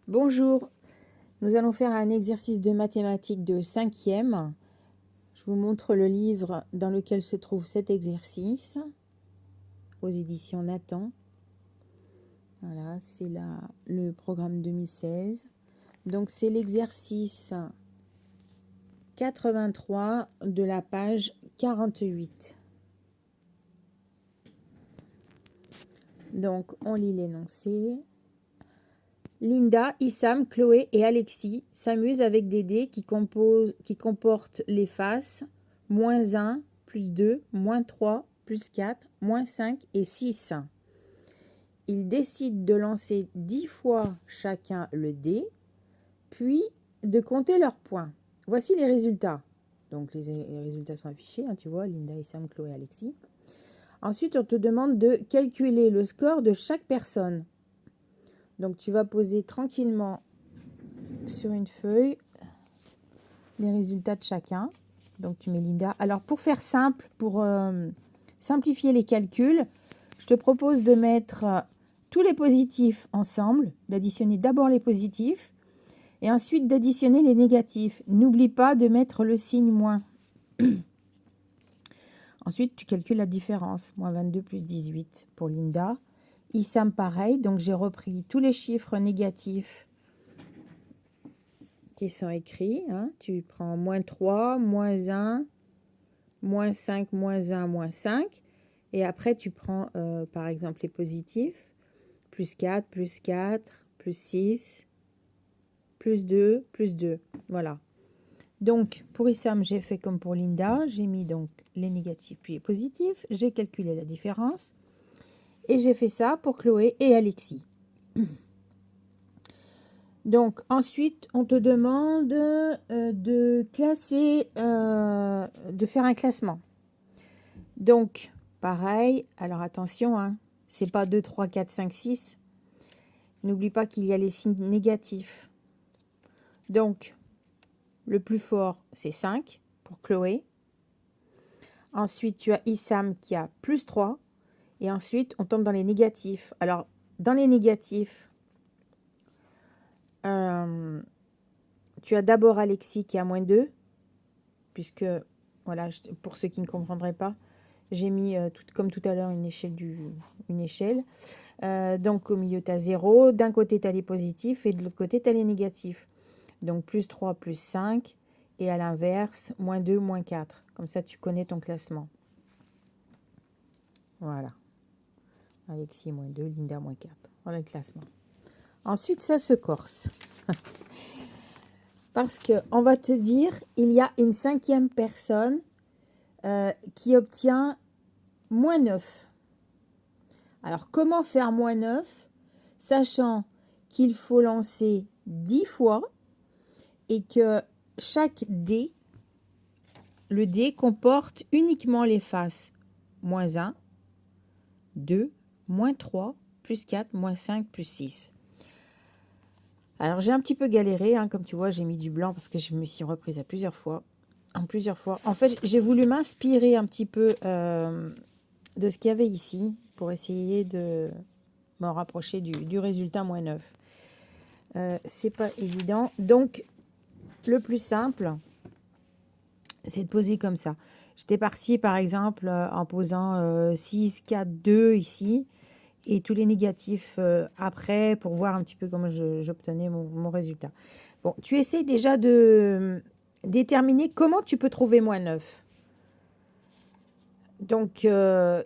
Bonjour, nous allons faire un exercice de mathématiques de 5e. Je vous montre le livre dans lequel se trouve cet exercice, aux éditions Nathan. Voilà, c'est le programme 2016. Donc c'est l'exercice 83 de la page 48. Donc on lit l'énoncé. Linda, Issam, Chloé et Alexis s'amusent avec des dés qui comportent les faces -1, +2, -3, +4, -5 et 6. Ils décident de lancer 10 fois chacun le dé, puis de compter leurs points. Voici les résultats. Donc les résultats sont affichés, tu vois, Linda, Issam, Chloé, Alexis. Ensuite, on te demande de calculer le score de chaque personne. Donc tu vas poser tranquillement sur une feuille les résultats de chacun. Donc tu mets Linda. Alors pour faire simple, pour simplifier les calculs, je te propose de mettre tous les positifs ensemble, d'additionner d'abord les positifs et ensuite d'additionner les négatifs. N'oublie pas de mettre le signe moins. Ensuite tu calcules la différence, -22 + 18 pour Linda. Issam pareil, donc j'ai repris tous les chiffres négatifs qui sont écrits. Tu prends -3, -1, -5, -1, -5. Et après, tu prends par exemple les positifs. +4, +4, +6, +2, +2. Voilà. Donc, pour Issam, j'ai fait comme pour Linda. J'ai mis donc les négatifs puis les positifs. J'ai calculé la différence. Et j'ai fait ça pour Chloé et Alexis. Donc, ensuite, on te demande de classer, de faire un classement. Donc, pareil, alors attention, c'est pas 2, 3, 4, 5, 6. N'oublie pas qu'il y a les signes négatifs. Donc, le plus fort, c'est 5 pour Chloé. Ensuite, tu as Issam qui a +3. Et ensuite, on tombe dans les négatifs. Alors, dans les négatifs, tu as d'abord Alexis qui a -2. Puisque, voilà, pour ceux qui ne comprendraient pas, j'ai mis, comme tout à l'heure, une échelle. Donc, au milieu, tu as 0. D'un côté, tu as les positifs et de l'autre côté, tu as les négatifs. Donc, +3, +5. Et à l'inverse, -2, -4. Comme ça, tu connais ton classement. Voilà. Alexis, -2, Linda, -4. Voilà le classement. Ensuite, ça se corse. Parce qu'on va te dire, il y a une 5e personne qui obtient -9. Alors, comment faire -9, sachant qu'il faut lancer 10 fois et que chaque dé, le dé comporte uniquement les faces -1, 2, -3, +4, -5, +6. Alors, j'ai un petit peu galéré, comme tu vois, j'ai mis du blanc parce que je me suis reprise en plusieurs fois. En fait, j'ai voulu m'inspirer un petit peu de ce qu'il y avait ici pour essayer de me rapprocher du résultat -9. C'est pas évident. Donc, le plus simple, c'est de poser comme ça. J'étais partie, par exemple, en posant 6, 4, 2 ici, et tous les négatifs après, pour voir un petit peu comment j'obtenais mon résultat. Bon, tu essaies déjà de déterminer comment tu peux trouver -9. Donc,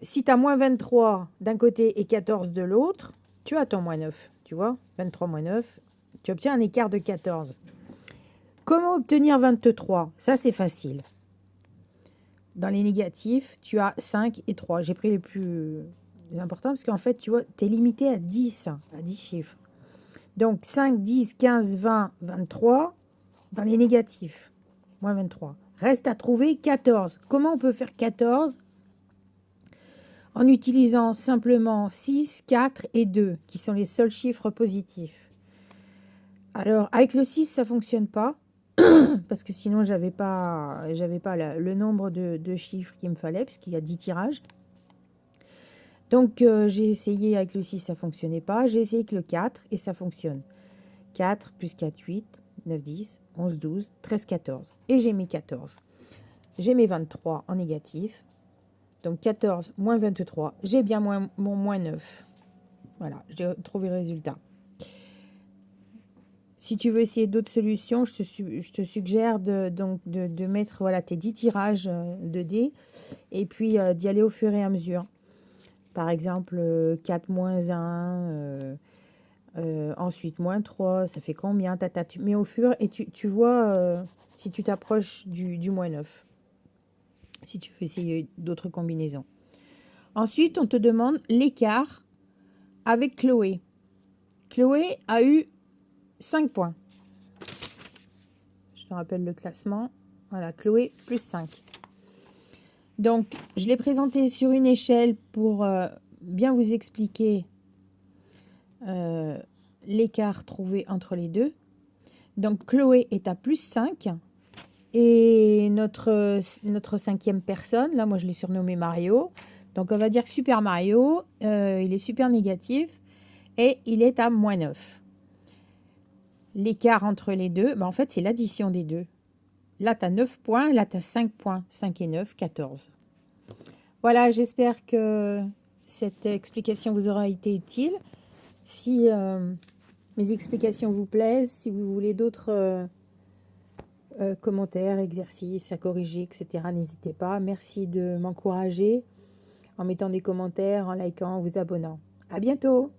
si tu as -23 d'un côté et 14 de l'autre, tu as ton -9, tu vois, 23 -9, tu obtiens un écart de 14. Comment obtenir 23? Ça, c'est facile. Dans les négatifs, tu as 5 et 3. J'ai pris les plus importants parce qu'en fait, tu vois, tu es limité à 10 chiffres. Donc, 5, 10, 15, 20, 23 dans les négatifs. -23. Reste à trouver 14. Comment on peut faire 14? En utilisant simplement 6, 4 et 2, qui sont les seuls chiffres positifs. Alors, avec le 6, ça ne fonctionne pas, parce que sinon, j'avais pas le nombre de chiffres qu'il me fallait, puisqu'il y a 10 tirages. Donc, j'ai essayé avec le 6, ça ne fonctionnait pas. J'ai essayé avec le 4 et ça fonctionne. 4 plus 4, 8, 9, 10, 11, 12, 13, 14. Et j'ai mes 14. J'ai mes 23 en négatif. Donc 14 moins 23, j'ai bien mon moins 9. Voilà, j'ai trouvé le résultat. Si tu veux essayer d'autres solutions, je te suggère de mettre voilà, tes 10 tirages de dés et puis d'y aller au fur et à mesure. Par exemple, 4 moins 1, ensuite moins 3, ça fait combien tu mets au fur et tu vois si tu t'approches du moins 9. Si tu veux essayer d'autres combinaisons. Ensuite, on te demande l'écart avec Chloé. Chloé a eu 5 points. Je te rappelle le classement. Voilà, Chloé plus 5. Donc, je l'ai présenté sur une échelle pour bien vous expliquer l'écart trouvé entre les deux. Donc, Chloé est à plus 5. Et notre cinquième personne, là, moi, je l'ai surnommé Mario. Donc, on va dire que Super Mario, il est super négatif et il est à moins 9. L'écart entre les deux, en fait, c'est l'addition des deux. Là, tu as 9 points, là, tu as 5 points. 5 et 9, 14. Voilà, j'espère que cette explication vous aura été utile. Si mes explications vous plaisent, si vous voulez d'autres commentaires, exercices à corriger, etc., n'hésitez pas. Merci de m'encourager en mettant des commentaires, en likant, en vous abonnant. À bientôt!